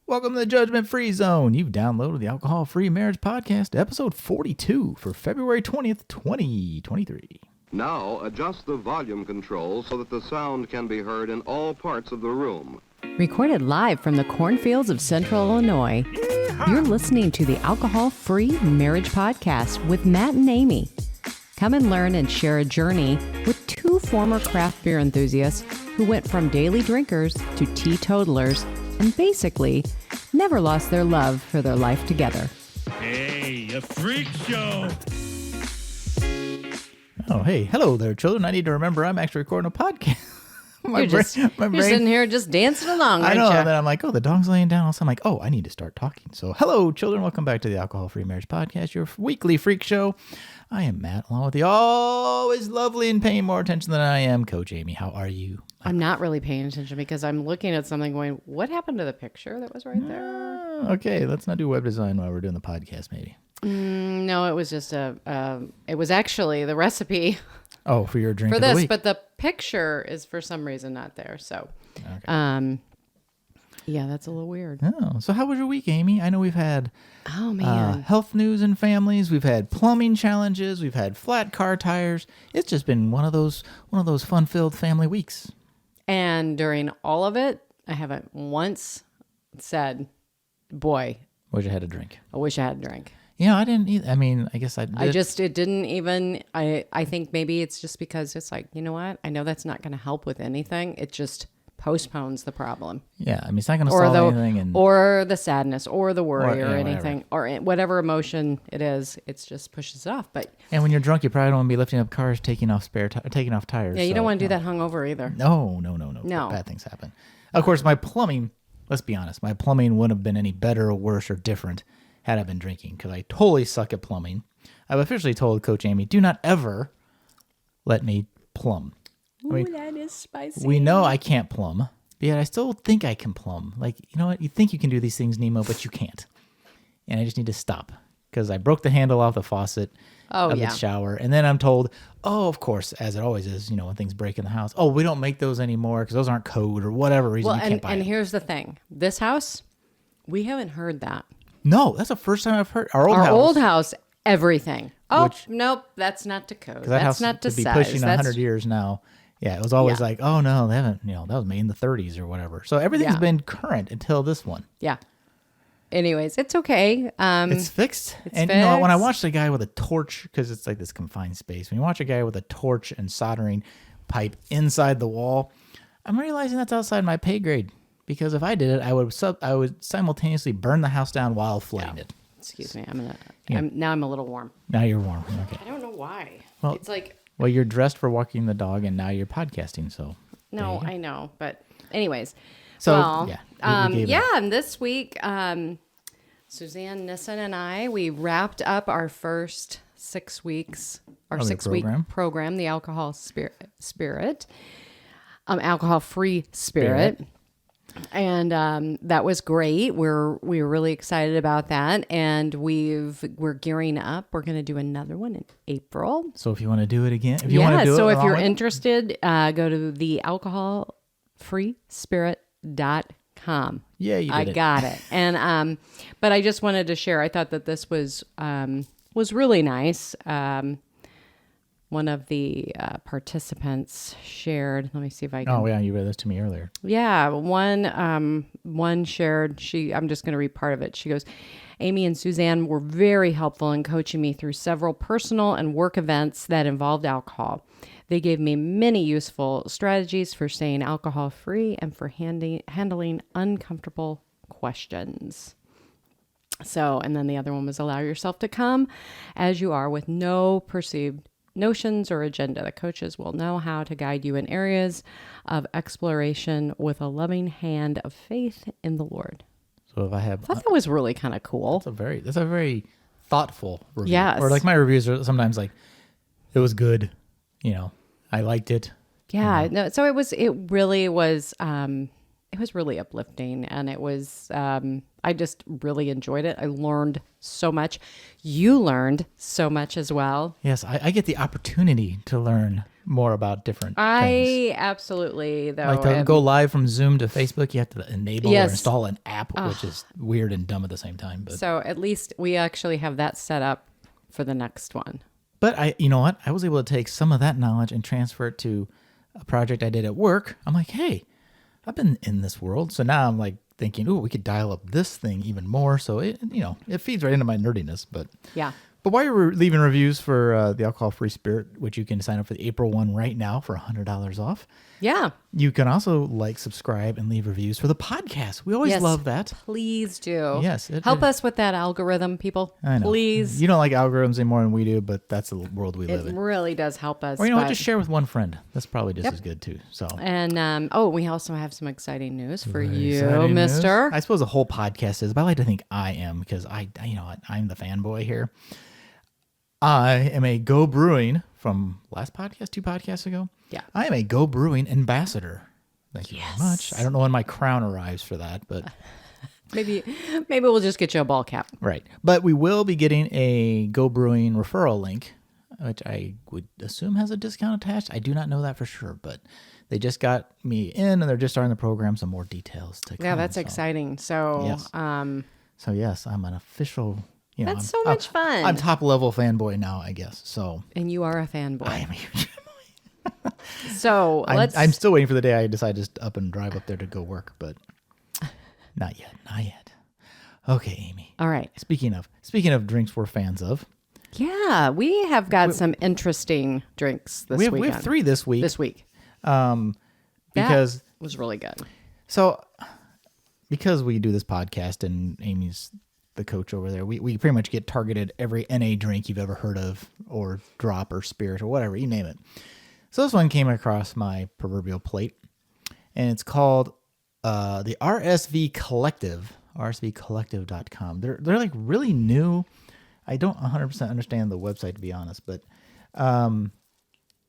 Welcome to the Judgment Free Zone. You've downloaded the Alcohol Free Marriage Podcast, episode 42 for February 20th, 2023. Now adjust the volume control so that the sound can be heard in all parts of the room. Recorded live from the cornfields of Central Illinois, you're listening to the Alcohol Free Marriage Podcast with Matt and Amy. Come and learn and share a journey with two former craft beer enthusiasts who went from daily drinkers to teetotalers and basically never lost their love for their life together. Hey, a freak show! Oh, hey. Hello there, children. I need to remember I'm actually recording a podcast. You're sitting here just dancing along, aren't you? I know. And then I'm like, oh, the dog's laying down. Also, I'm like, oh, I need to start talking. So, hello, children. Welcome back to the Alcohol Free Marriage Podcast, your weekly freak show. I am Matt, along with the always lovely and paying more attention than I am, Coach Amy. How are you? I'm not really paying attention because I'm looking at something going, what happened to the picture that was right there? Okay, let's not do web design while we're doing the podcast, maybe. No, it was just it was actually the recipe. Oh, for your drink for of this, the week. But the picture is for some reason not there. So, Okay. Yeah, that's a little weird. Oh, so how was your week, Amy? I know we've had health news and families. We've had plumbing challenges. We've had flat car tires. It's just been one of those fun-filled family weeks. And during all of it, I haven't once said, "Boy, Wish I had a drink." I wish I had a drink." Yeah, I didn't either. I mean, I guess I did. It didn't even, I think maybe it's just because it's like, you know what? I know that's not going to help with anything. It just postpones the problem. Yeah, I mean, it's not going to solve anything. Or the sadness or the worry or anything whatever. or whatever emotion it is, it just pushes it off. And when you're drunk, you probably don't want to be lifting up cars, taking off tires. Yeah, you don't want to do that hungover either. No. Bad things happen. Of course, my plumbing, let's be honest, my plumbing wouldn't have been any better or worse or different had I been drinking, because I totally suck at plumbing. I've officially told Coach Amy, do not ever let me plumb. Ooh, that is spicy. We know I can't plumb, but yet I still think I can plumb. Like, you know what? You think you can do these things, Nemo, but you can't. And I just need to stop, because I broke the handle off the faucet of the shower. And then I'm told, oh, of course, as it always is, when things break in the house, oh, we don't make those anymore because those aren't code or whatever reason you can't buy and it. here's the thing. This house, we haven't heard that. No, that's the first time I've heard. Our old house, everything. Oh, nope, that's not to code. That's not to size. Be pushing 100 years now. Yeah, it was always like, oh no, they haven't, that was made in the 30s or whatever. So everything's been current until this one. Yeah. Anyways, it's okay. It's fixed. And fixed. When I watched a guy with a torch, because it's like this confined space, when you watch a guy with a torch and soldering pipe inside the wall, I'm realizing that's outside my pay grade. Because if I did it, I would simultaneously burn the house down while flooding it. Excuse me. Now I'm a little warm. Now you're warm. Okay. I don't know why. Well, it's like. Well, you're dressed for walking the dog, and now you're podcasting. So. No, I know, but anyways. So and this week, Suzanne Nissen and I, we wrapped up our first 6 weeks, our 6-week program, the Alcohol Spirit, Alcohol Free Spirit. And that was great. We were really excited about that, and we're gearing up. We're going to do another one in April. So if you want to do it again, if you're interested, go to the alcoholfreespirit.com. Yeah, you did I got it. And but I just wanted to share. I thought that this was really nice. One of the participants shared. Let me see if I can. Oh yeah, you read this to me earlier. Yeah, one shared. I'm just going to read part of it. She goes, Amy and Suzanne were very helpful in coaching me through several personal and work events that involved alcohol. They gave me many useful strategies for staying alcohol free and for handling uncomfortable questions. So, and then the other one was allow yourself to come as you are with no perceived notions or agenda. The coaches will know how to guide you in areas of exploration with a loving hand of faith in the Lord. So if I thought that was really kind of cool. That's a very thoughtful review. Yes. Or like my reviews are sometimes like, it was good, I liked it. Yeah. No. So it really was uplifting, and it was. I just really enjoyed it. I learned so much. You learned so much as well. Yes, I get the opportunity to learn more about different things. I absolutely, though. Like to go live from Zoom to Facebook, you have to enable Yes. or install an app, which is weird and dumb at the same time. But So at least we actually have that set up for the next one. But you know what? I was able to take some of that knowledge and transfer it to a project I did at work. I'm like, hey, I've been in this world. So now I'm like thinking, ooh, we could dial up this thing even more. So it feeds right into my nerdiness. But Yeah. But while you're leaving reviews for the alcohol-free spirit, which you can sign up for the April one right now for $100 off. Yeah. You can also subscribe, and leave reviews for the podcast. We always love that. Please do. Yes. Help us with that algorithm, people. I know. Please. You don't like algorithms any more than we do, but that's the world we live It in. really does help us. Or you know what? Just share with one friend. That's probably just as good too. So. And we also have some exciting news for you, Exciting mister. news. I suppose the whole podcast is, but I like to think I am, because you know what? I'm the fanboy here. I am a Go Brewing from last podcast, 2 podcasts ago. Yeah. I am a Go Brewing ambassador. Thank you very much. I don't know when my crown arrives for that, but Maybe we'll just get you a ball cap. right. But we will be getting a Go Brewing referral link, which I would assume has a discount attached. I do not know that for sure, but they just got me in, and they're just starting the program. Some more details to come. Yeah, that's exciting. So, Yes. So yes, I'm an official. That's so much fun. I'm top level fanboy now, I guess. So And you are a fanboy. I am a huge fanboy. So I'm still waiting for the day I decide to just up and drive up there to go work, but not yet. Not yet. Okay, Amy. All right. Speaking of drinks we're fans of, Yeah, we have got some interesting drinks this weekend. we have 3 this week. that Because was really good. So, because we do this podcast and Amy's the coach over there, we pretty much get targeted every NA drink you've ever heard of, or drop, or spirit, or whatever, you name it. So this one came across my proverbial plate, and it's called the RSV Collective, rsvcollective.com. They're like really new. I don't 100% understand the website, to be honest, but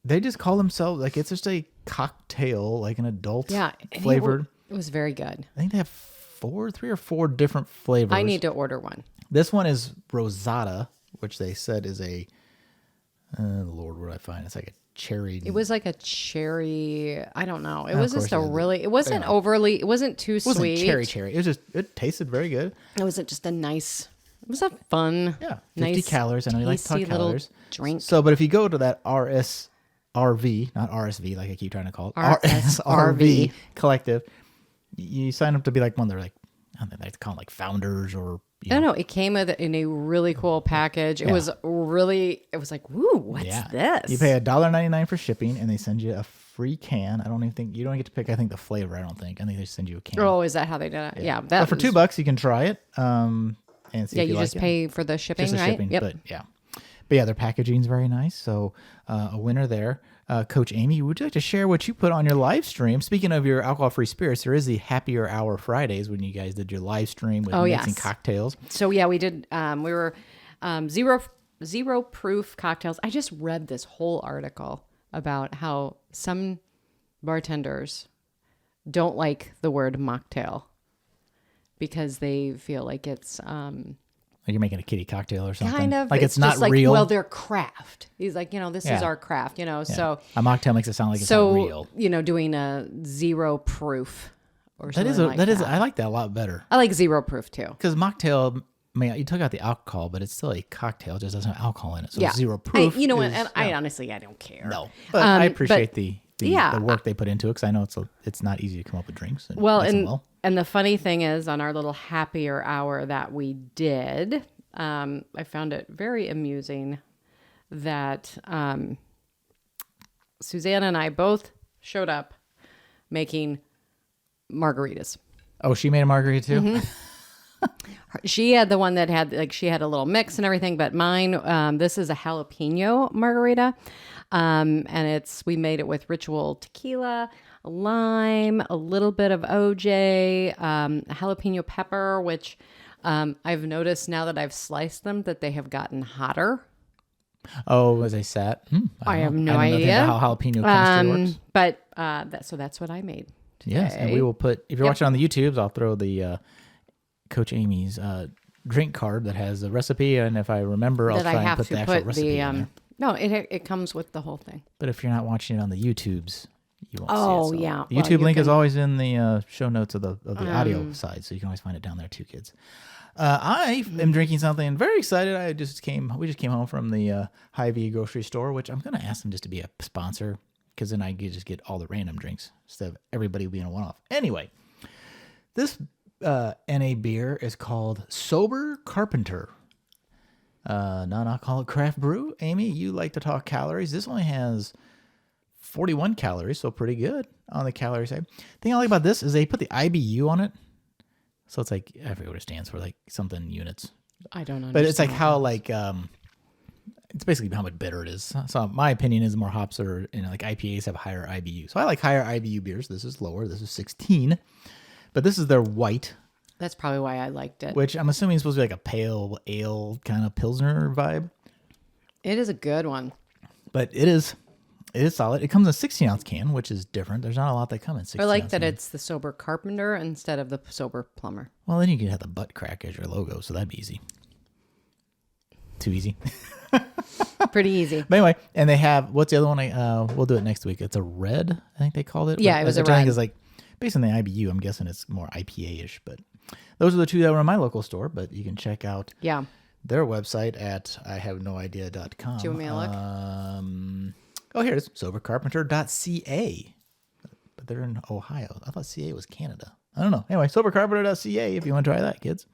they just call themselves, like, it's just a cocktail, like an adult flavored. It was very good. I think they have 3 or 4 different flavors. I need to order one. This one is Rosata, which they said is a, Lord, what did I find? It's like a cherry. It was like a cherry. I don't know. It Of was just course it wasn't overly, it wasn't too it wasn't sweet. cherry. It tasted very good. It wasn't just a nice, it was a fun, Yeah, 50 nice, calories. I know you like tasty talk little calories. drink. So, but if you go to that RSRV, not RSV, like I keep trying to call it, RSRV RSRV Collective, you sign up to be like one of their, like, I don't know, they like to call them like founders, or No, it came in a really cool package. It was like, woo, what's this? You pay $1.99 for shipping, and they send you a free can. I don't even think you don't get to pick. I think the flavor. I think they send you a can. Oh, is that how they did it? Yeah, but for $2 you can try it. And see if you like just it. pay for the shipping, Just the right? shipping, Yep. but yeah, their packaging's very nice. So a winner there. Coach Amy, would you like to share what you put on your live stream? Speaking of your alcohol-free spirits, there is the Happier Hour Fridays when you guys did your live stream with mixing cocktails. So yeah, we did. We were zero proof cocktails. I just read this whole article about how some bartenders don't like the word mocktail because they feel like it's Like you're making a kiddie cocktail or something. kind of like it's not just like, real. well, they're craft. He's like, this is our craft, So a mocktail makes it sound like it's not real. Doing a zero proof or That something is I like that a lot better. I like zero proof too. Because mocktail, you took out the alcohol, but it's still a cocktail. It just doesn't have alcohol in it. So Yeah. zero proof. I honestly, I don't care. No, but I appreciate the yeah, work they put into it, because I know it's not easy to come up with drinks. And Well, mix them well. and the funny thing is, on our little happier hour that we did, I found it very amusing that Susanna and I both showed up making margaritas. Oh, she made a margarita too? Mm-hmm. She had the one that had, she had a little mix and everything, but mine, this is a jalapeno margarita. And we made it with Ritual Tequila, lime, a little bit of OJ, jalapeno pepper, which I've noticed now that I've sliced them that they have gotten hotter. Oh, as they sat? I have no I don't know idea how jalapeno chemistry works. But so that's what I made today. Yes, and we will put, if you're watching on the YouTubes, I'll throw the Coach Amy's drink card that has the recipe, and if I remember, I'll try and put the actual recipe in there. No, it comes with the whole thing. But if you're not watching it on the YouTubes, you won't see it. Oh, So yeah. the YouTube link is always in the show notes of the audio side, so you can always find it down there too, kids. I am drinking something very excited. We just came home from the Hy-Vee grocery store, which I'm going to ask them just to be a sponsor, because then I could just get all the random drinks instead of everybody being a one-off. Anyway, this NA beer is called Sober Carpenter. Non-alcoholic craft brew. Amy, you like to talk calories. This only has 41 calories, so pretty good on the calorie side. The thing I like about this is they put the IBU on it. So it's like, I forget what it stands for, like something units. I don't know. But it's like how it's basically how much bitter it is. So my opinion is more hops are, like IPAs have higher IBU. So I like higher IBU beers. This is lower. This is 16. But this is their white. That's probably why I liked it. Which I'm assuming is supposed to be like a pale ale kind of Pilsner vibe. It is a good one. But it is solid. It comes in a 16-ounce can, which is different. There's not a lot that come in 16-ounce. I like that it's the Sober Carpenter instead of the Sober Plumber. Well, then you could have the butt crack as your logo, so that'd be easy. Too easy. Pretty easy. But anyway, and they have, what's the other one? We'll do it next week. It's a red, I think they called it. Yeah, it was a red. I think it's like, based on the IBU, I'm guessing it's more IPA-ish, but those are the two that were in my local store, but you can check out their website at ihavenoidea.com. Do you want me to look? Oh, here it is, sobercarpenter.ca. But they're in Ohio. I thought CA was Canada. I don't know. Anyway, sobercarpenter.ca if you want to try that, kids.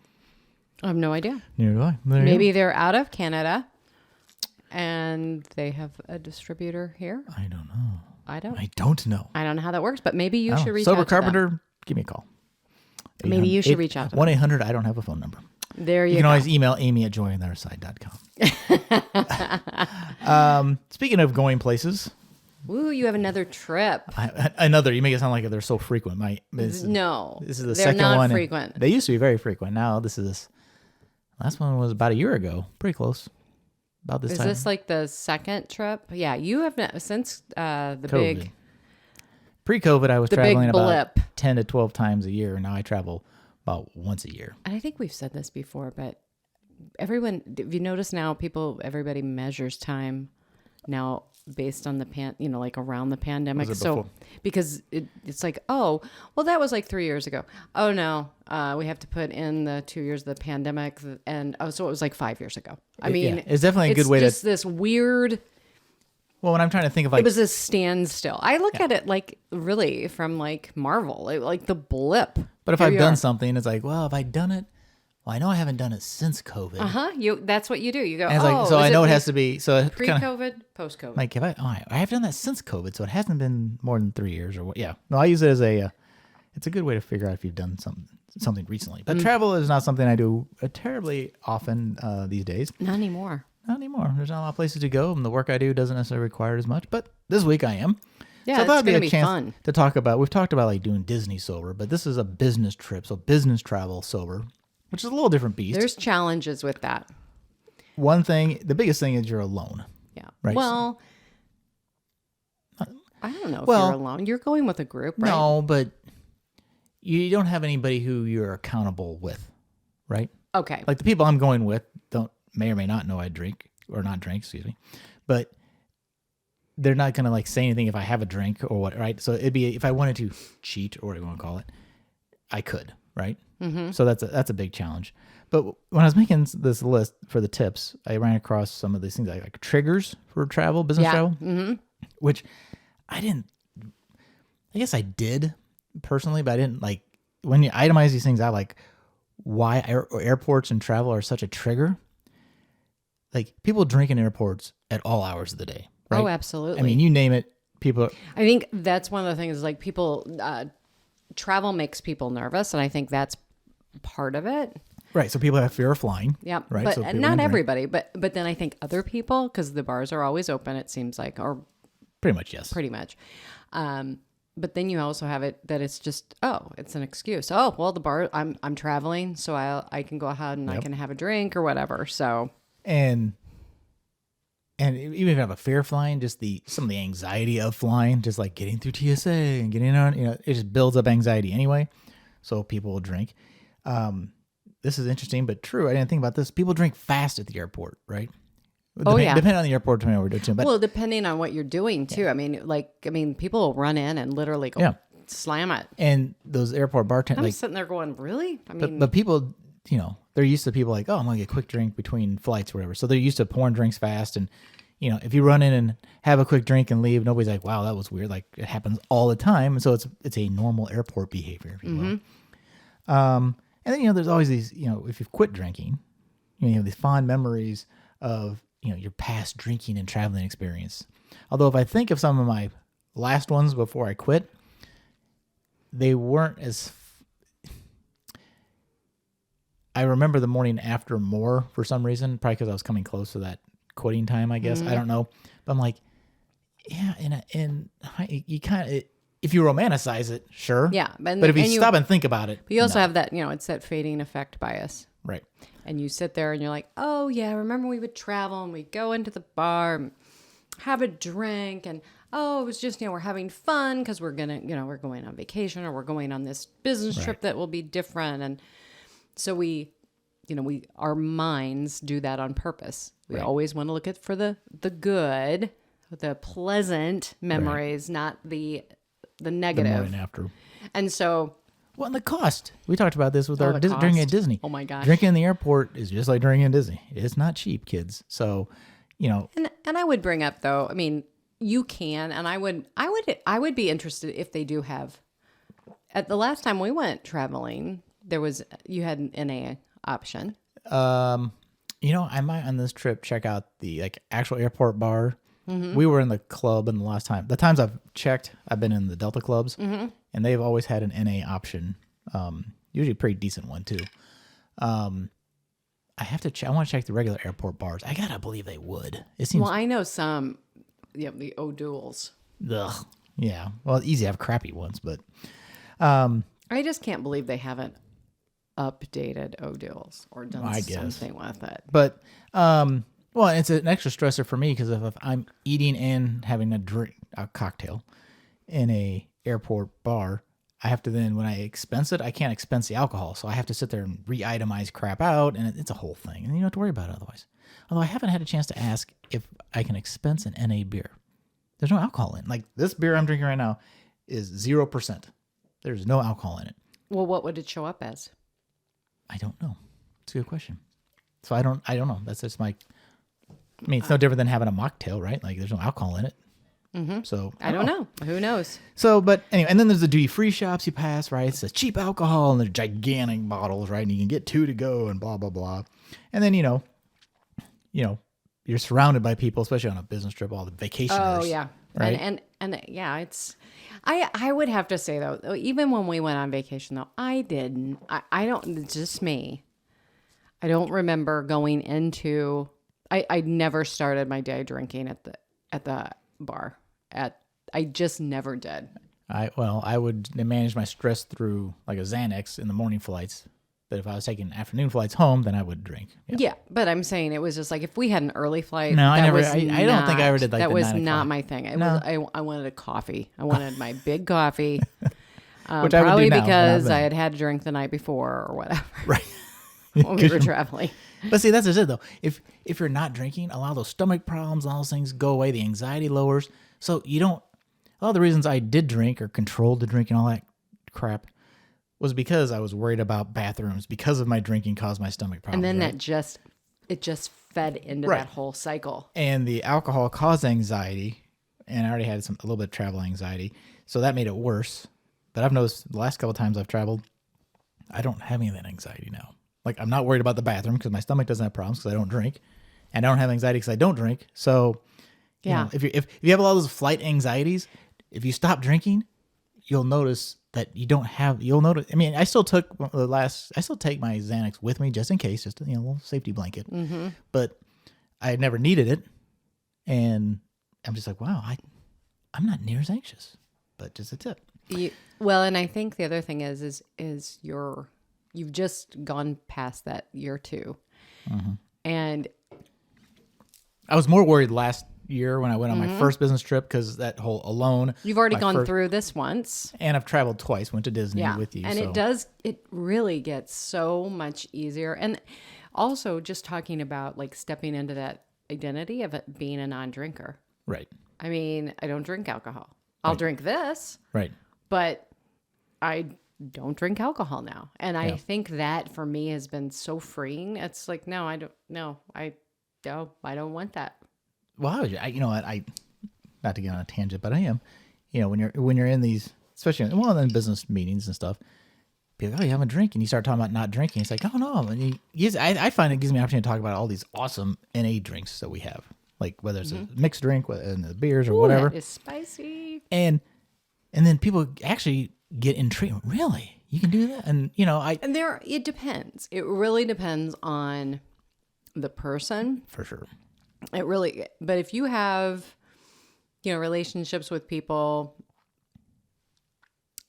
I have no idea. Neither do I. Maybe they're out of Canada and they have a distributor here. I don't know. I don't know. I don't know how that works, but maybe you should reach out to them. Sober Carpenter, give me a call. Maybe you should reach out to them. 1-800, I don't have a phone number. There you go. You can always email Amy at joyontheotherside.com. Speaking of going places. Ooh, you have another trip. You make it sound like they're so frequent. No. This is the second one. They're not frequent. They used to be very frequent. Now last one was about a year ago. Pretty close. About this time. Is this like the second trip? Yeah, you have since the COVID. big... Pre-COVID, I was traveling about blip. 10 to 12 times a year. Now I travel about once a year. And I think we've said this before, but everyone, if you notice now, everybody measures time now based on the like around the pandemic. So because it's like, oh, well, that was like 3 years ago. Oh no, we have to put in the 2 years of the pandemic, and so it was like 5 years ago. I mean, it's definitely a good way just this weird. Well, when I'm trying to think of it was a standstill. I look at it like really from like Marvel, like the blip. But if I've done something, it's like, well, have I done it? Well, I know I haven't done it since COVID. That's what you do. You go, and it's like, so I know it has to be pre-COVID, post-COVID. Like, I have done that since COVID, so it hasn't been more than 3 years or what? Yeah. No, I use it as it's a good way to figure out if you've done something recently. But travel is not something I do terribly often these days. Not anymore. Not anymore. There's not a lot of places to go, and the work I do doesn't necessarily require it as much. But this week I am. Yeah, so I thought it'd be a chance fun to talk about. We've talked about like doing Disney sober, but this is a business trip, so business travel sober, which is a little different beast. There's challenges with that. One thing, the biggest thing is you're alone. Yeah. Right. Well, I don't know if you're alone. You're going with a group, right? No, but you don't have anybody who you're accountable with, right? Okay. Like the people I'm going with may or may not know I drink or not drink, excuse me, but they're not going to like say anything if I have a drink or what, right? So it'd be, if I wanted to cheat or whatever you want to call it, I could, right? Mm-hmm. So that's a big challenge. But when I was making this list for the tips, I ran across some of these things like triggers for travel, business travel, which I guess I did personally, but I didn't like, when you itemize these things out, like why airports and travel are such a trigger. Like people drink in airports at all hours of the day, right? Oh, absolutely. I mean, you name it, people. I think that's one of the things. Like people, travel makes people nervous, and I think that's part of it. Right. So people have fear of flying. Yeah. Right. But so not everybody. But then I think other people, because the bars are always open. It seems like, or pretty much yes. Pretty much. But then you also have it that it's just, it's an excuse. Oh, well, the bar, I'm traveling, so I can go ahead and I can have a drink or whatever. So. And even if you have a fear of flying, just some of the anxiety of flying, just like getting through TSA and getting on, it just builds up anxiety anyway. So people will drink. This is interesting, but true. I didn't think about this. People drink fast at the airport, right? Depending on the airport, depending on what we're doing too. But well, depending on what you're doing too. People will run in and literally go slam it. And those airport bartenders, I'm sitting there going, really? I mean, but people, they're used to people like, oh, I'm gonna get a quick drink between flights or whatever. So they're used to pouring drinks fast, and if you run in and have a quick drink and leave, nobody's like, wow, that was weird. Like it happens all the time, and so it's a normal airport behavior, if you will. And then there's always these, if you've quit drinking, you have these fond memories of your past drinking and traveling experience. Although if I think of some of my last ones before I quit, they weren't as. I remember the morning after more for some reason, probably because I was coming close to that quitting time, I guess. I don't know, but I'm like, yeah, and you kind of. If you romanticize it, sure. Yeah. But if you stop and think about it. But you also have that, it's that fading effect bias. Right. And you sit there and you're like, oh, yeah, remember we would travel and we'd go into the bar and have a drink. And, oh, it was just, we're having fun because we're going to, we're going on vacation or we're going on this business trip that will be different. And so our minds do that on purpose. We always want to look for the good, the pleasant memories, not the negative. The morning after. And so. Well, and the cost. We talked about this with our drinking at Disney. Oh my gosh. Drinking in the airport is just like drinking at Disney. It's not cheap, kids. So, And I would bring up though, I mean, you can, and I would be interested if they do have. At the last time we went traveling, you had an NA option. I might on this trip check out the actual airport bar. Mm-hmm. We were in the club, and the times I've checked, I've been in the Delta clubs, and they've always had an NA option, usually a pretty decent one too. I have to. I want to check the regular airport bars. I gotta believe they would. It seems. Well, I know some. The O'Douls. Ugh. Yeah. Well, it's easy to have crappy ones, but. I just can't believe they haven't updated O'Douls or done something with it. But well, it's an extra stressor for me because if I'm eating and having a cocktail in a airport bar, I have to then, when I expense it, I can't expense the alcohol. So I have to sit there and re-itemize crap out, and it's a whole thing. And you don't have to worry about it otherwise. Although I haven't had a chance to ask if I can expense an NA beer. There's no alcohol in it. Like this beer I'm drinking right now is 0%. There's no alcohol in it. Well, what would it show up as? I don't know. It's a good question. So I don't know. That's just my... I mean, it's no different than having a mocktail, right? Like, there's no alcohol in it. Mm-hmm. So I don't know. Who knows? So, but anyway, and then there's the duty-free shops you pass, right? It's a cheap alcohol, and they're gigantic bottles, right? And you can get 2 to go, and blah blah blah. And then you're surrounded by people, especially on a business trip, all the vacationers. Oh yeah, right. And yeah, it's. I would have to say though, even when we went on vacation though, I don't. It's just me. I don't remember going into. I never started my day drinking at the bar. I just never did. I would manage my stress through like a Xanax in the morning flights. But if I was taking afternoon flights home, then I would drink. Yeah, but I'm saying it was just like if we had an early flight. No, I never. I don't think I ever did like that. The was 9 not o'clock. my thing. I wanted a coffee. I wanted my big coffee. Which I would probably do now, because I had a drink the night before or whatever. Right. When we were traveling. But see, that's just it though. If you're not drinking, a lot of those stomach problems, all those things go away. The anxiety lowers. So you don't. A lot of the reasons I did drink or controlled the drink and all that crap was because I was worried about bathrooms because of my drinking caused my stomach problems. And then right? it just fed into that whole cycle. And the alcohol caused anxiety, and I already had a little bit of travel anxiety, so that made it worse. But I've noticed the last couple of times I've traveled, I don't have any of that anxiety now. Like I'm not worried about the bathroom because my stomach doesn't have problems because I don't drink, and I don't have anxiety because I don't drink. So, yeah, if you have a lot of those flight anxieties, if you stop drinking, you'll notice that you don't have. You'll notice. I mean, I still take my Xanax with me just in case, just a little safety blanket. Mm-hmm. But I never needed it, and I'm just like, wow, I'm not near as anxious. But just a tip. Well, and I think the other thing is you've just gone past that year 2, and I was more worried last year when I went on my first business trip because that whole alone. You've already gone through this once. And I've traveled twice, went to Disney with you. And it really gets so much easier. And also just talking about like stepping into identity of it being a non-drinker. Right. I mean, I don't drink alcohol. I'll drink this, Right. but I don't drink alcohol now. And I think that for me has been so freeing. It's like, no, I don't want that. Well, you know what? Not to get on a tangent, but I am. You know, when you're in these, especially in business meetings and stuff, people, oh, you have a drink, and you start talking about not drinking. It's like, oh no, and I find it gives me an opportunity to talk about all these awesome NA drinks that we have, like whether it's a mixed drink and the beers or whatever. That is spicy. And then people actually get intrigued. Really, you can do that? And you know, it depends. It really depends on the person. For sure. But if you have, relationships with people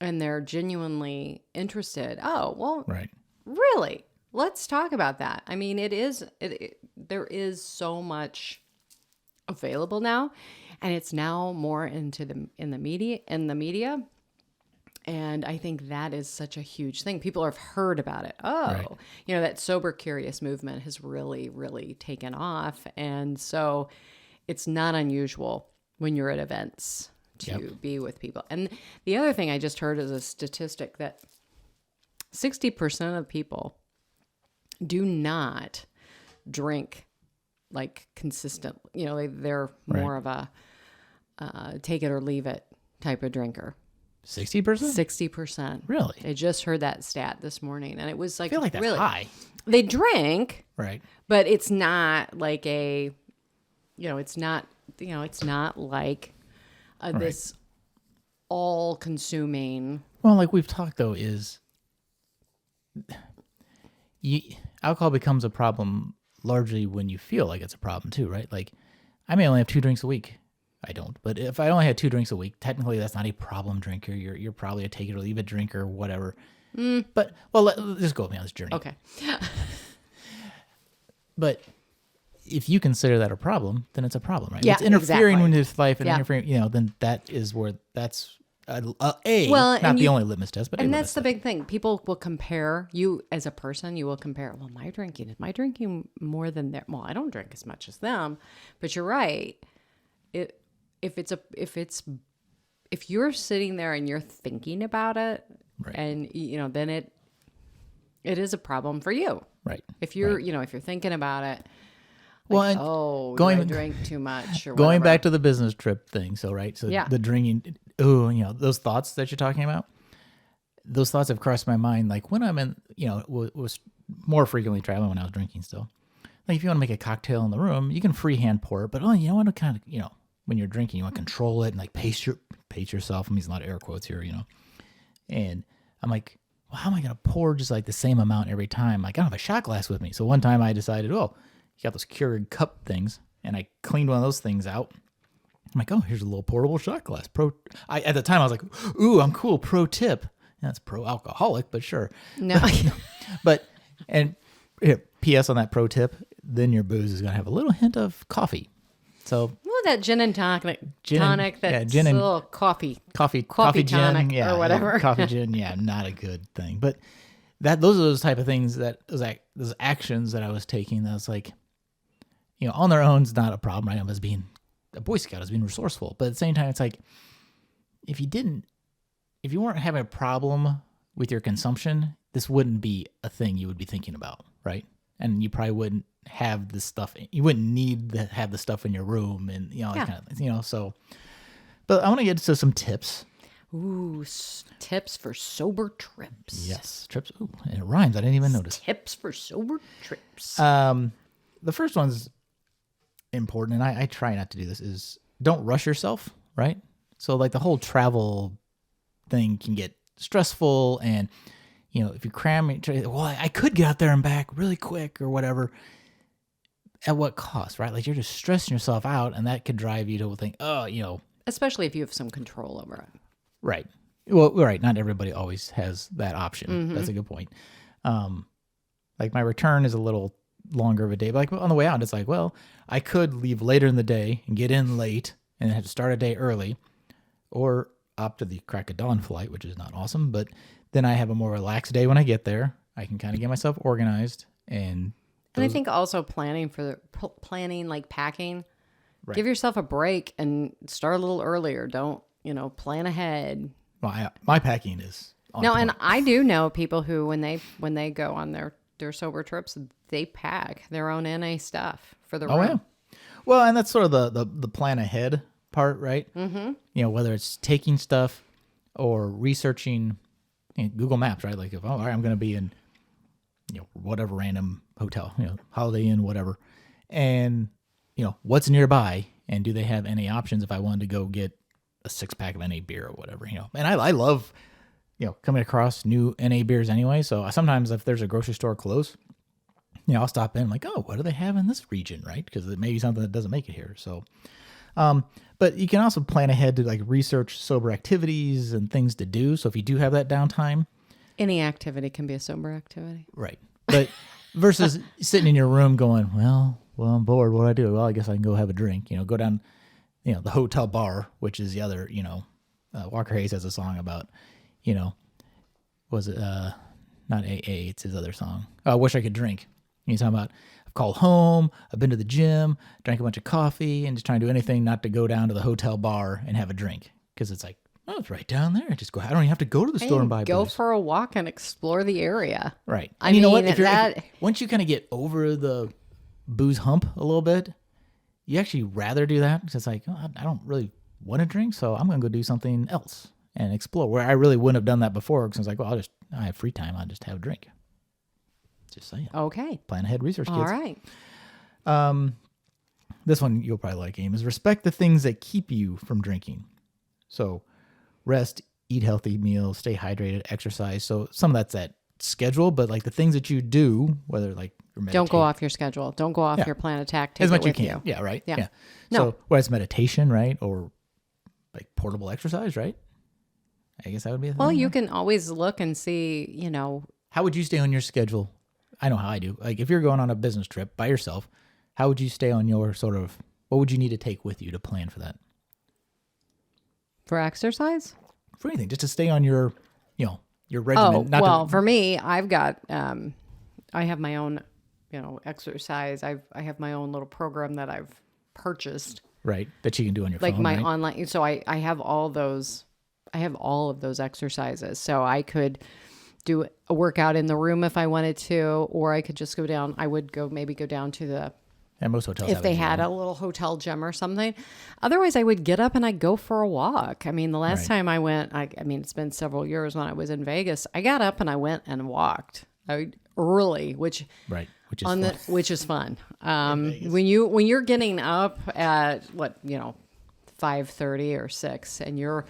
and they're genuinely interested, oh, well, Right. Really? Let's talk about that. I mean, there is so much available now, and it's now more in the media. And I think that is such a huge thing. People have heard about it. Oh, Right. That sober curious movement has really, really taken off. And so it's not unusual when you're at events to be with people. And the other thing I just heard is a statistic that 60% of people do not drink like consistent. They're more of a take it or leave it type of drinker. 60%? 60%. Really? I just heard that stat this morning, and it was like, I feel like that's really high. They drink, Right. but it's not like it's not like this all-consuming. Well, like we've talked though, is alcohol becomes a problem largely when you feel like it's a problem too, right? Like I may only have 2 drinks a week. I don't, but if I only had 2 drinks a week, technically that's not a problem drinker. You're probably a take it or leave it drinker, whatever. But let's just go with me on this journey. Okay. But if you consider that a problem, then it's a problem, right? Yeah, It's interfering exactly. with his life and Yeah. interfering, then that is where that's not and the only litmus test, but and that's the big thing. People will compare you as a person. You will compare. Well, my drinking more than their. Well, I don't drink as much as them, but you're right. If you're sitting there and you're thinking about it, Right. and then it is a problem for you. Right. If you're if you're thinking about it, Well, like, and do I drink too much or going whatever. back to the business trip thing. So, right. So Yeah. the drinking, those thoughts that you're talking about, those thoughts have crossed my mind. Like when I'm in, was more frequently traveling when I was drinking still. Like if you want to make a cocktail in the room, you can freehand pour it, but you want to kind of, when you're drinking, you want to control it and like pace yourself. I'm using a lot of air quotes here, and I'm like, well, how am I going to pour just like the same amount every time? Like I don't have a shot glass with me. So one time I decided, you got those Keurig cup things, and I cleaned one of those things out. I'm like, here's a little portable shot glass. At the time I was like, ooh, I'm cool. Pro tip. That's pro-alcoholic, but sure. No. But here, P.S. on that pro tip, then your booze is going to have a little hint of coffee. So That gin and tonic. Gin and- That's gin and- a little coffee. coffee tonic gin, or whatever. coffee gin, not a good thing. But those are those type of things those actions that I was taking. That was like, on their own is not a problem. Right? I was being a Boy Scout, I was being resourceful. But at the same time, it's like if you weren't having a problem with your consumption, this wouldn't be a thing you would be thinking about, right? And you probably wouldn't have this stuff. You wouldn't need to have the stuff in your room, and that kind of thing, So, but I want to get to some tips. Ooh, tips for sober trips. Yes, trips. Ooh, and it rhymes. I didn't even notice. Tips for sober trips. The first one's important, and I try not to do this, is don't rush yourself, right? So like the whole travel thing can get stressful, and if you cram it, I could get out there and back really quick or whatever. At what cost, right? Like you're just stressing yourself out, and that could drive you to think, especially if you have some control over it. Right. Well, right. Not everybody always has that option. Mm-hmm. That's a good point. Like my return is a little longer of a day, but like on the way out, it's like, well, I could leave later in the day and get in late and have to start a day early, or opt to the crack of dawn flight, which is not awesome, but then I have a more relaxed day when I get there. I can kind of get myself organized and And I think also planning like packing, Right. give yourself a break and start a little earlier. Don't, plan ahead. Well, my packing is on No, point. and I do know people who, when they go on their sober trips, they pack their own NA stuff for the room. Oh, yeah. Well, and that's sort of the plan ahead part, right? Mm-hmm. Whether it's taking stuff or researching Google Maps, right? Like, all right, I'm going to be in, whatever random hotel, Holiday Inn, whatever. And, what's nearby and do they have any options if I wanted to go get a 6-pack of NA beer or whatever, And I love, coming across new NA beers anyway. So sometimes if there's a grocery store close, I'll stop in. I'm like, oh, what do they have in this region, right? Because it may be something that doesn't make it here. So, but you can also plan ahead to like research sober activities and things to do. So if you do have that downtime, any activity can be a sober activity, right? But versus sitting in your room going, well, I'm bored. What do I do? Well, I guess I can go have a drink. Go down, the hotel bar, which is the other. Walker Hayes has a song about, was it not AA? It's his other song. Oh, I wish I could drink. He's talking about, I've called home, I've been to the gym, drank a bunch of coffee, and just trying to do anything not to go down to the hotel bar and have a drink. Because it's like, oh, it's right down there. Just go. I don't even have to go to the store and buy go booze. for a walk and explore the area. Right. I And you know mean, what? Once you kind of get over the booze hump a little bit, you actually rather do that. Because it's like, oh, I don't really want to drink, so I'm going to go do something else and explore. Where I really wouldn't have done that before. Because I was like, well, I have free time. I'll just have a drink. Just saying. Okay. Plan ahead research, kids. All right. This one you'll probably like, Aim, is respect the things that keep you from drinking. So rest, eat healthy meals, stay hydrated, exercise. So some of that's that schedule, but like the things that you do, whether like don't go off your schedule. Don't go off your plan attack. Take as much it with you can. you. Yeah, right. Yeah. So No. whether it's meditation, right, or like portable exercise, right? I guess that would be a thing. Well, you can always look and see, How would you stay on your schedule? I know how I do. Like if you're going on a business trip by yourself, how would you stay on your what would you need to take with you to plan for that? for exercise. For anything, just to stay on your regimen. Oh, for me, I've got, I have my own, exercise. I have my own little program that I've purchased. Right, that you can do on your like phone. my right? online. So I have all those. I have all of those exercises. So I could do a workout in the room if I wanted to, or I could just go down. I would maybe go down to the. And most hotels If have they a gym. had a little hotel gym or something. Otherwise, I would get up and I'd go for a walk. I mean, the last time I went, I mean, it's been several years when I was in Vegas. I got up and I went and walked early, which is fun. When you're getting up at 5:30 or 6, and you're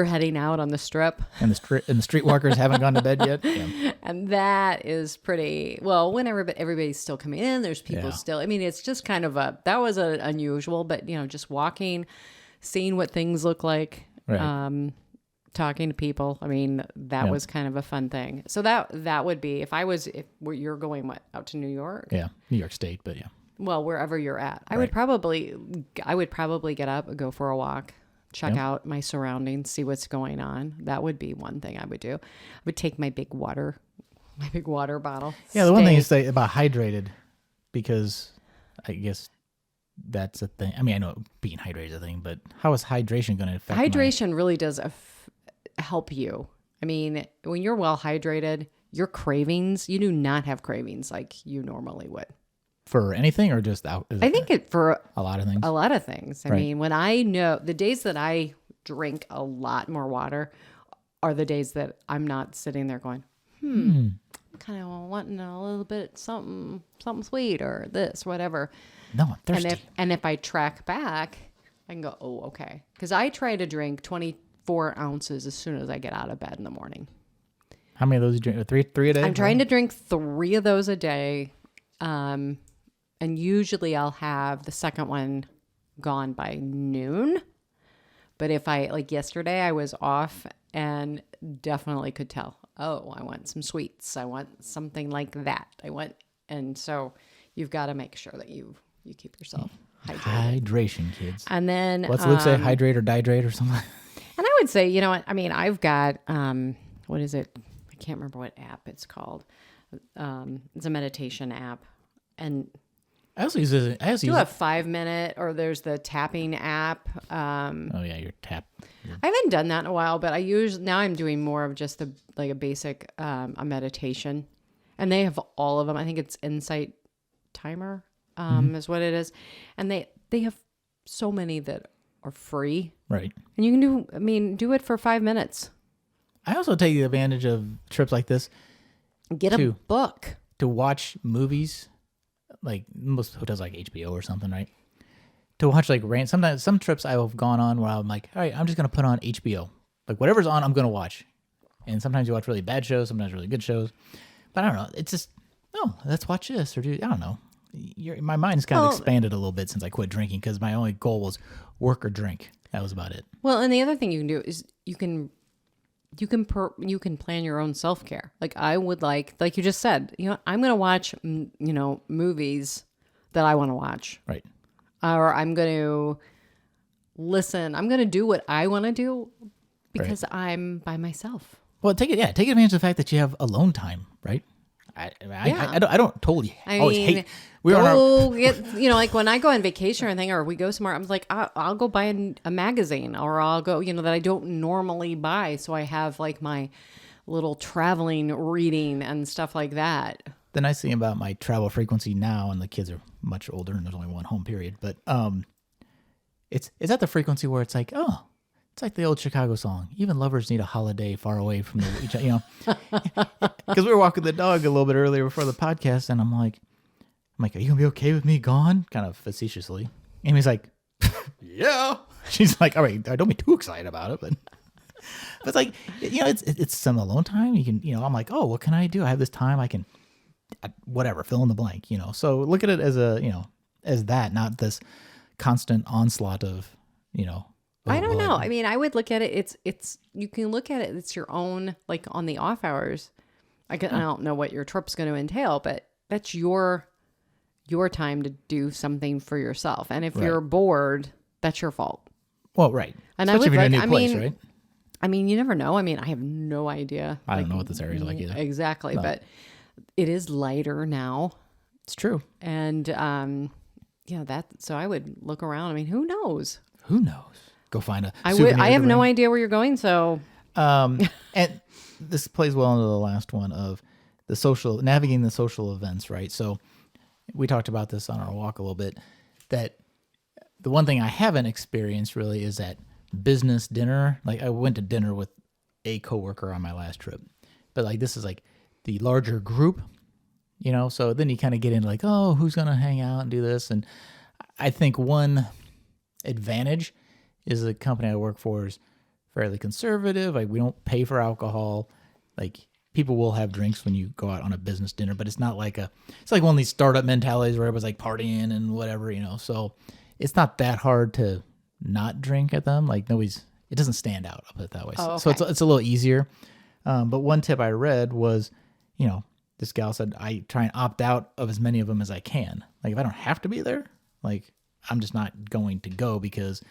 heading out on the strip, and the streetwalkers haven't gone to bed yet. Yeah. and that is pretty well. When everybody's still coming in, there's people still. I mean, it's just kind of that was unusual, but just walking, seeing what things look like, Right. talking to people. I mean, that was kind of a fun thing. So that would be if you're going out to New York. Yeah, New York State, but yeah. Well, wherever you're at, I would probably get up and go for a walk, check out my surroundings, see what's going on. That would be one thing I would do. I would take my big water bottle. Yeah, the one thing you say about hydrated, because I guess that's a thing. I mean, I know being hydrated is a thing, but how is hydration going to affect hydration? Really does help you. I mean, when you're well hydrated, your cravings, you do not have cravings like you normally would. For anything or just out? I think for a lot of things. A lot of things. I mean, when I know the days that I drink a lot more water are the days that I'm not sitting there going, I'm kind of wanting a little bit something sweet or this, whatever. No, I'm thirsty. And if I track back, I can go, oh, okay. Because I try to drink 24 ounces as soon as I get out of bed in the morning. How many of those do you drink? Three a day? I'm trying to drink 3 of those a day. And usually I'll have the second one gone by noon. But if like yesterday, I was off and definitely could tell, oh, I want some sweets. I want something like that. And so you've got to make sure that you keep yourself hydrated. Hydration, kids. And then What's Luke say? Hydrate or dihydrate or something? And I would say, I mean, I've got, what is it? I can't remember what app it's called. It's a meditation app. and I also use it. I also do use a 5-minute, or there's the tapping app. Oh yeah, your tap. I haven't done that in a while, but now I'm doing more of just a basic a meditation, and they have all of them. I think it's Insight Timer is what it is, and they have so many that are free, Right. and you can do it for 5 minutes. I also take the advantage of trips like this Get a book to watch movies, like most hotels like HBO or something, right? To watch like sometimes some trips I have gone on where I'm like, all right, I'm just gonna put on HBO, like whatever's on, I'm gonna watch. And sometimes you watch really bad shows, sometimes really good shows, but I don't know. It's just let's watch this, or I don't know. My mind's kind of expanded a little bit since I quit drinking because my only goal was work or drink. That was about it. Well, and the other thing you can do is you can plan your own self-care. Like I would like you just said, I'm going to watch, movies that I want to watch. Right. Or I'm going to listen. I'm going to do what I want to do because I'm by myself. Well, take advantage of the fact that you have alone time, right? I don't totally always hate. Like when I go on vacation or anything, or we go somewhere, I'm like, I'll go buy a magazine, or I'll go, that I don't normally buy. So I have like my little traveling reading and stuff like that. The nice thing about my travel frequency now, and the kids are much older and there's only one home period, but it's at the frequency where it's like, it's like the old Chicago song. Even lovers need a holiday far away from each other, Because we were walking the dog a little bit earlier before the podcast, and I'm like, are you gonna be okay with me gone? Kind of facetiously. Amy's like, yeah. She's like, all right, don't be too excited about it, but it's like, it's some alone time. You can, I'm like, oh, what can I do? I have this time. I can, whatever, fill in the blank. So look at it as as that, not this constant onslaught of, I don't know. I mean, I would look at it. It's you can look at it. It's your own, like on the off hours. I don't know what your trip's going to entail, but that's your time to do something for yourself. And if you're bored, that's your fault. Well, right. And especially I would if you're in a new place, right? I mean, you never know. I mean, I have no idea. I don't know what this area's like either. Exactly, no. But it is lighter now. It's true. And so I would look around. I mean, who knows? Who knows? Go find a I have no idea where you're going, so and this plays well into the last one of navigating the social events, right? So we talked about this on our walk a little bit, that the one thing I haven't experienced really is that business dinner. Like I went to dinner with a coworker on my last trip, but like this is like the larger group, so then you kind of get into like, oh, who's going to hang out and do this? And I think one advantage is the company I work for is fairly conservative. Like we don't pay for alcohol. Like people will have drinks when you go out on a business dinner, but it's not like it's like one of these startup mentalities where everybody's like partying and whatever, so it's not that hard to not drink at them. Like it doesn't stand out, I'll put it that way. Oh, okay. So it's a little easier. But one tip I read was, this gal said, I try and opt out of as many of them as I can. Like if I don't have to be there, like I'm just not going to go, because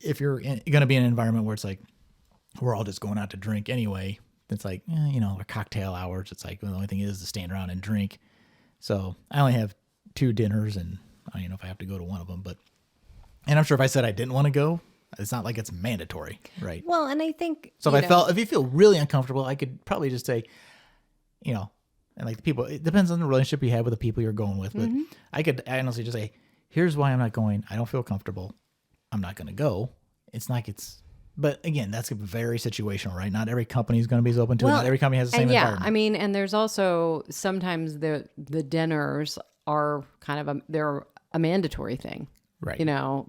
if you're going to be in an environment where it's like, we're all just going out to drink anyway, it's like, our cocktail hours. It's like, well, the only thing is to stand around and drink. So I only have 2 dinners, and I don't even know if I have to go to one of them, and I'm sure if I said I didn't want to go, it's not like it's mandatory, right? Well, and I think, so if you feel really uncomfortable, I could probably just say, and like the people, it depends on the relationship you have with the people you're going with, but I could honestly just say, here's why I'm not going. I don't feel comfortable. I'm not going to go. But again, that's very situational, right? Not every company is going to be as open to it. Not every company has the same environment. I mean, and there's also sometimes the dinners are kind of they're a mandatory thing. Right.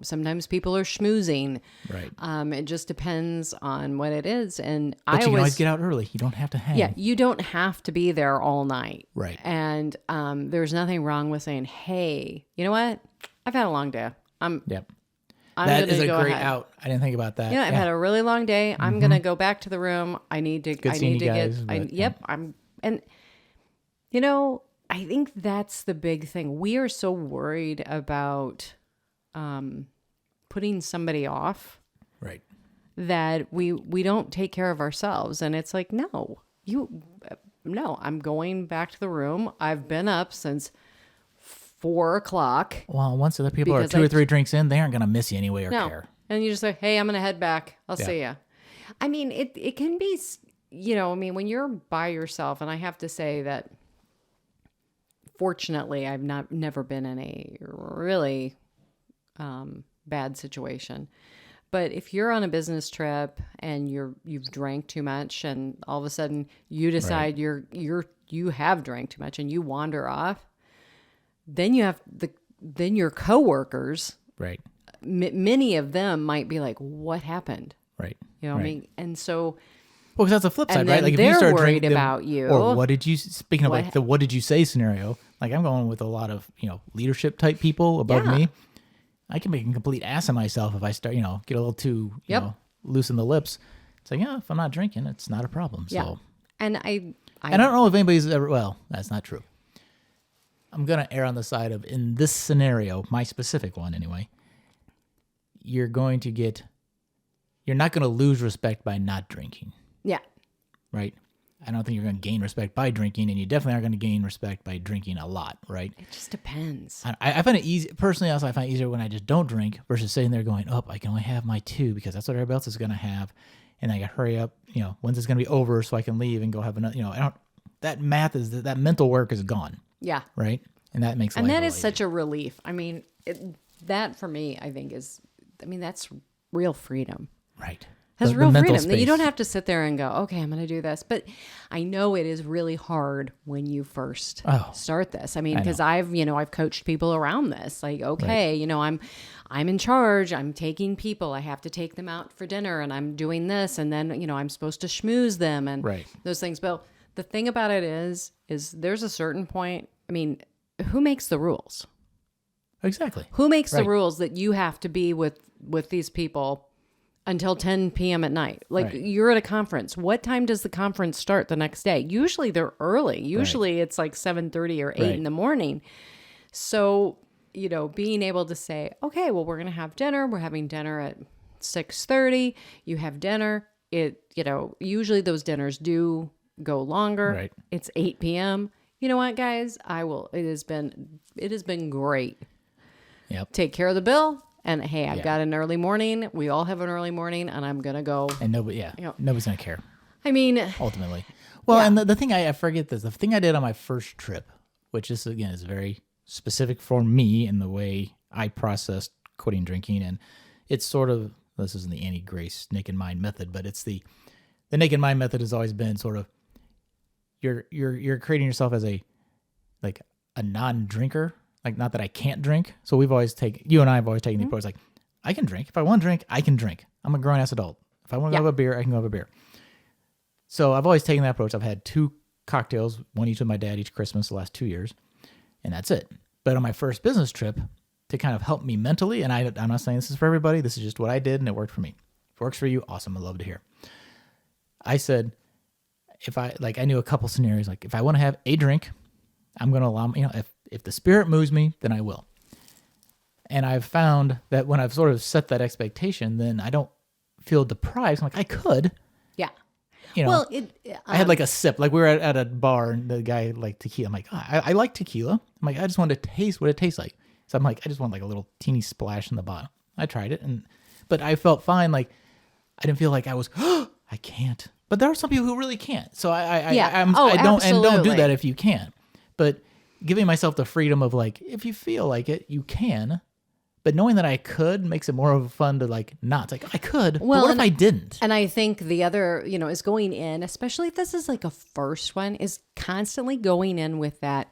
Sometimes people are schmoozing. Right. It just depends on what it is. And but you can always get out early. You don't have to hang. Yeah, you don't have to be there all night. Right. And there's nothing wrong with saying, hey, you know what? I've had a long day. That is a great out. I didn't think about that. I've had a really long day. I'm going to go back to the room. I need to get. I think that's the big thing. We are so worried about putting somebody off. Right. That we don't take care of ourselves. And it's like, no, I'm going back to the room. I've been up since 4:00. Well, once other people are Because 2 or 3 drinks in, they aren't going to miss you anyway or No. care. And you just say, hey, I'm going to head back. I'll see ya. I mean, it can be, when you're by yourself, and I have to say that fortunately, I've never been in a really bad situation. But if you're on a business trip and you've drank too much, and all of a sudden you decide you have drank too much and you wander off, then then your coworkers, Right. Many of them might be like, "What happened?" Right. You know what I mean? And so, well, because that's the flip side, and right? then Like if they're you start worried drinking about you. or what did you? Speaking of like the what did you say scenario, like I'm going with a lot of leadership type people above me. I can make a complete ass of myself if I start get a little too loose in the lips. It's like if I'm not drinking, it's not a problem. So and I don't know if anybody's ever. Well, that's not true. I'm gonna err on the side of in this scenario, my specific one anyway. You're not going to lose respect by not drinking. Yeah. Right? I don't think you're going to gain respect by drinking, and you definitely aren't going to gain respect by drinking a lot, right? It just depends. I find it easy, personally, also I find it easier when I just don't drink versus sitting there going, I can only have my 2 because that's what everybody else is going to have, and I got to hurry up, when's it's going to be over so I can leave and go have another, that mental work is gone. Yeah. Right? And that makes life And that a is lot such easier. a relief. I mean, that for me, I think that's real freedom. Right. That's The real mental freedom. That you space. don't have to sit there and go, okay, I'm going to do this. But I know it is really hard when you first start this. I mean, because I've coached people around this. Like, okay, I'm in charge. I'm taking people. I have to take them out for dinner, and I'm doing this, and then I'm supposed to schmooze them and those things. But the thing about it is there's a certain point. I mean, who makes the rules? Exactly. Who makes the rules that you have to be with these people until 10 p.m. at night? Like you're at a conference. What time does the conference start the next day? Usually they're early. Usually it's like 7:30 or 8 in the morning. So, being able to say, okay, well, we're going to have dinner. We're having dinner at 6:30. You have dinner. Usually those dinners do go longer. Right. It's 8 p.m. You know what, guys? It has been great. Yep. Take care of the bill. And hey, I've got an early morning. We all have an early morning, and I'm going to go. And nobody's going to care. I mean, ultimately. Well, and the thing I forget this, the thing I did on my first trip, which is again is very specific for me in the way I processed quitting drinking. And it's sort of, this isn't the Annie Grace Naked Mind method, but it's the Naked Mind method has always been sort of, you're creating yourself as a non-drinker. Like, not that I can't drink. So you and I have always taken the approach, like, I can drink. If I want to drink, I can drink. I'm a grown-ass adult. If I want to have a beer, I can go have a beer. So I've always taken that approach. I've had 2 cocktails, one each with my dad each Christmas the last 2 years, and that's it. But on my first business trip, to kind of help me mentally, and I'm not saying this is for everybody, this is just what I did, and it worked for me. If it works for you, awesome. I'd love to hear. I said, I knew a couple scenarios, like, if I want to have a drink, I'm going to allow, if the spirit moves me, then I will. And I've found that when I've sort of set that expectation, then I don't feel deprived. I'm like, I could. Yeah. Well, I had like a sip. Like we were at a bar and the guy liked tequila. I'm like, I like tequila. I'm like, I just wanted to taste what it tastes like. So I'm like, I just want like a little teeny splash in the bottom. I tried it, but I felt fine. Like I didn't feel like I was, I can't. But there are some people who really can't. So I don't do that if you can. But giving myself the freedom of like, if you feel like it, you can. But knowing that I could makes it more of fun to like not. It's like, I could, but what if I didn't? And I think the other, is going in, especially if this is like a first one, is constantly going in with that.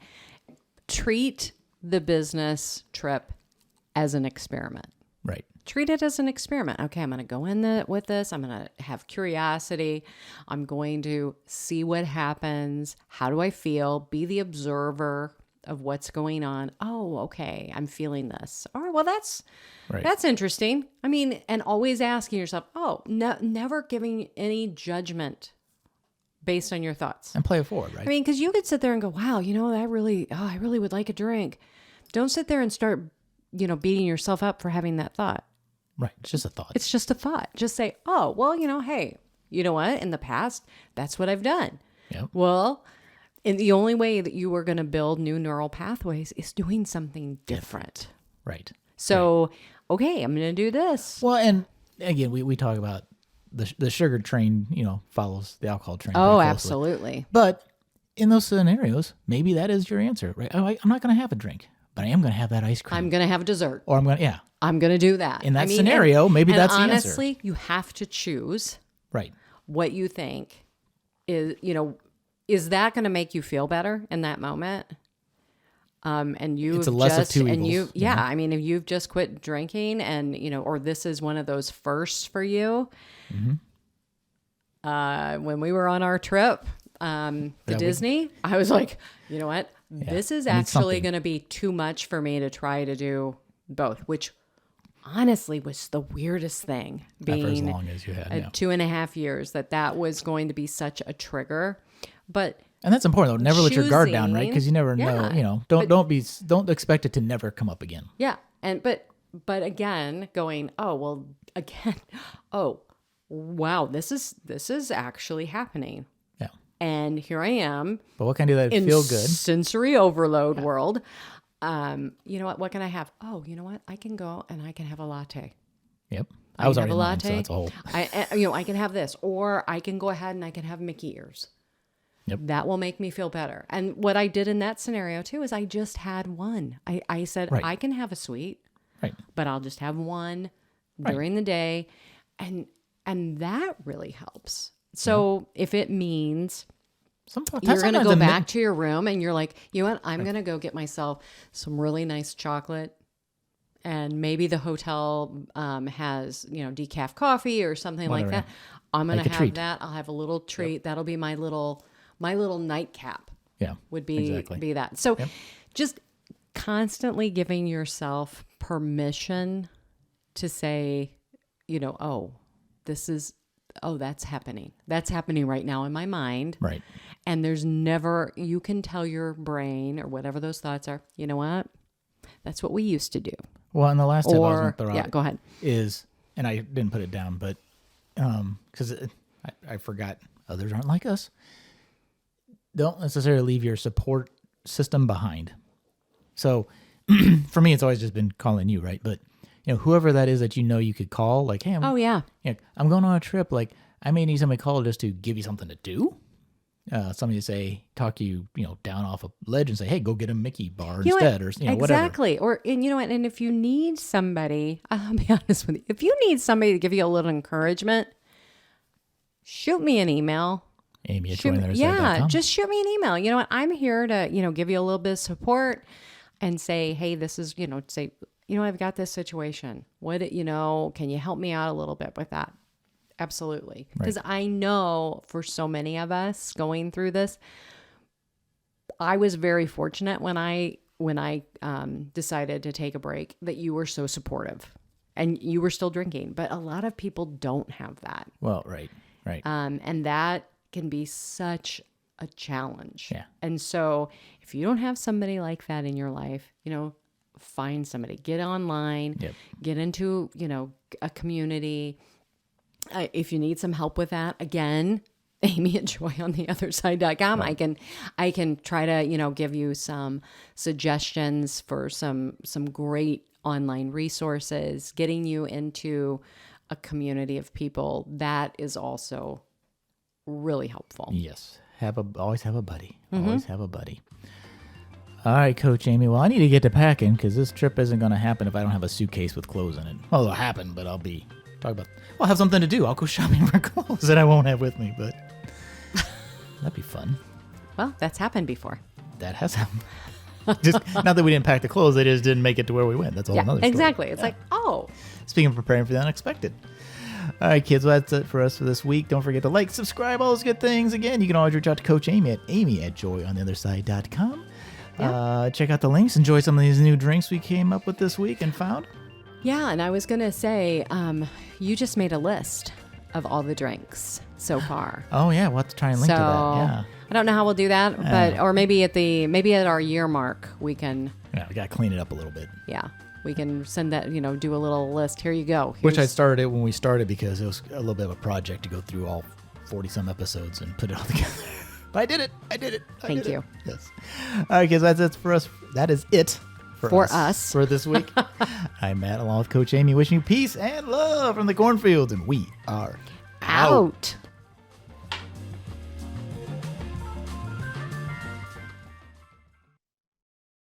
Treat the business trip as an experiment. Right. Treat it as an experiment. Okay, I'm going to go in with this. I'm going to have curiosity. I'm going to see what happens. How do I feel? Be the observer of what's going on. Oh, okay, I'm feeling this. All right, well, that's interesting. I mean, and always asking yourself, never giving any judgment based on your thoughts. And play it forward, right? I mean, because you could sit there and go, wow, I really would like a drink. Don't sit there and start, beating yourself up for having that thought. Right. It's just a thought. It's just a thought. Just say, oh, well, hey, you know what? In the past, that's what I've done. Yep. Well, And the only way that you are going to build new neural pathways is doing something different. Right. So, okay, I'm going to do this. Well, and again, we talk about the sugar train, follows the alcohol train. Oh, absolutely. But in those scenarios, maybe that is your answer, right? I'm not going to have a drink, but I am going to have that ice cream. I'm going to have dessert. Or I'm going to do that. In that scenario, maybe that's the answer. Honestly, you have to choose right. what you think is that going to make you feel better in that moment? And you it's a less of two evils. I mean, if you've just quit drinking and, or this is one of those firsts for you, when we were on our trip, to Disney, I was like, you know what? Yeah, this is actually going to be too much for me to try to do both, which honestly was the weirdest thing being for as long as you had 2.5 years that was going to be such a trigger. And that's important though. Never let your guard down, right? Because you never know. Don't expect it to never come up again. Yeah, but again, going, oh wow, this is actually happening. Yeah. And here I am. But what can I do that feel good? Sensory overload world. You know what? What can I have? Oh, you know what? I can go and I can have a latte. Yep. I was already have a latte. So that's a whole. I can have this, or I can go ahead and I can have Mickey ears. Yep. That will make me feel better. And what I did in that scenario too is I just had one. I said, I can have a sweet, right, but I'll just have one during the day. And that really helps. So if it means you're going to go back to your room and you're like, you know what, I'm going to go get myself some really nice chocolate. And maybe the hotel has, decaf coffee or something like that. I'm going to have treat. That. I'll have a little treat. Yep. That'll be my little nightcap. Yeah. Would be that. So just constantly giving yourself permission to say, that's happening. That's happening right now in my mind. Right. And you can tell your brain or whatever those thoughts are, you know what? That's what we used to do. Well, and the last tip I was going to throw out go ahead. is, and I didn't put it down, but because I forgot others aren't like us, don't necessarily leave your support system behind. So for me, it's always just been calling you, right? But whoever that is that you could call, like, hey, I'm going on a trip. Like, I may need somebody to call just to give you something to do. Somebody to say, talk to you, down off a ledge and say, hey, go get a Mickey bar instead, or whatever. Exactly. Or, and if you need somebody, I'll be honest with you, if you need somebody to give you a little encouragement, shoot me an email. Amy at jointheotherside.com. Just shoot me an email. You know what? I'm here to, give you a little bit of support and say, hey, this is, say, I've got this situation. What, can you help me out a little bit with that? Absolutely. Because I know for so many of us going through this, I was very fortunate when I decided to take a break that you were so supportive and you were still drinking. But a lot of people don't have that. Well, right. And that can be such a challenge. Yeah. And so if you don't have somebody like that in your life, find somebody, get online, get into, a community. If you need some help with that, again, Amy at joyontheotherside.com. Right. I can try to, give you some suggestions for some great online resources, getting you into a community of people. That is also really helpful. Yes. Always have a buddy. Mm-hmm. Always have a buddy. All right, Coach Amy. Well, I need to get to packing because this trip isn't going to happen if I don't have a suitcase with clothes in it. Well, it'll happen, but I'll have something to do. I'll go shopping for clothes that I won't have with me, but that'd be fun. Well, that's happened before. That has happened. Just not that we didn't pack the clothes, they just didn't make it to where we went. That's a whole other story. Exactly. It's like, oh. Speaking of preparing for the unexpected. All right, kids, well, that's it for us for this week. Don't forget to like, subscribe, all those good things. Again, you can always reach out to Coach Amy at joyontheotherside.com. Yeah. Check out the links. Enjoy some of these new drinks we came up with this week and found. Yeah, and I was going to say, you just made a list of all the drinks so far. Oh, yeah. We'll have to try and link to that. Yeah. I don't know how we'll do that, but or maybe at our year mark, we can. Yeah, we got to clean it up a little bit. Yeah. We can send that, do a little list. Here you go. Which I started it when we started because it was a little bit of a project to go through all 40-some episodes and put it all together. But I did it. Thank you. Yes. All right, kids, that's it for us. That is it for us for this week. I'm Matt, along with Coach Amy, wishing you peace and love from the cornfields, and we are out.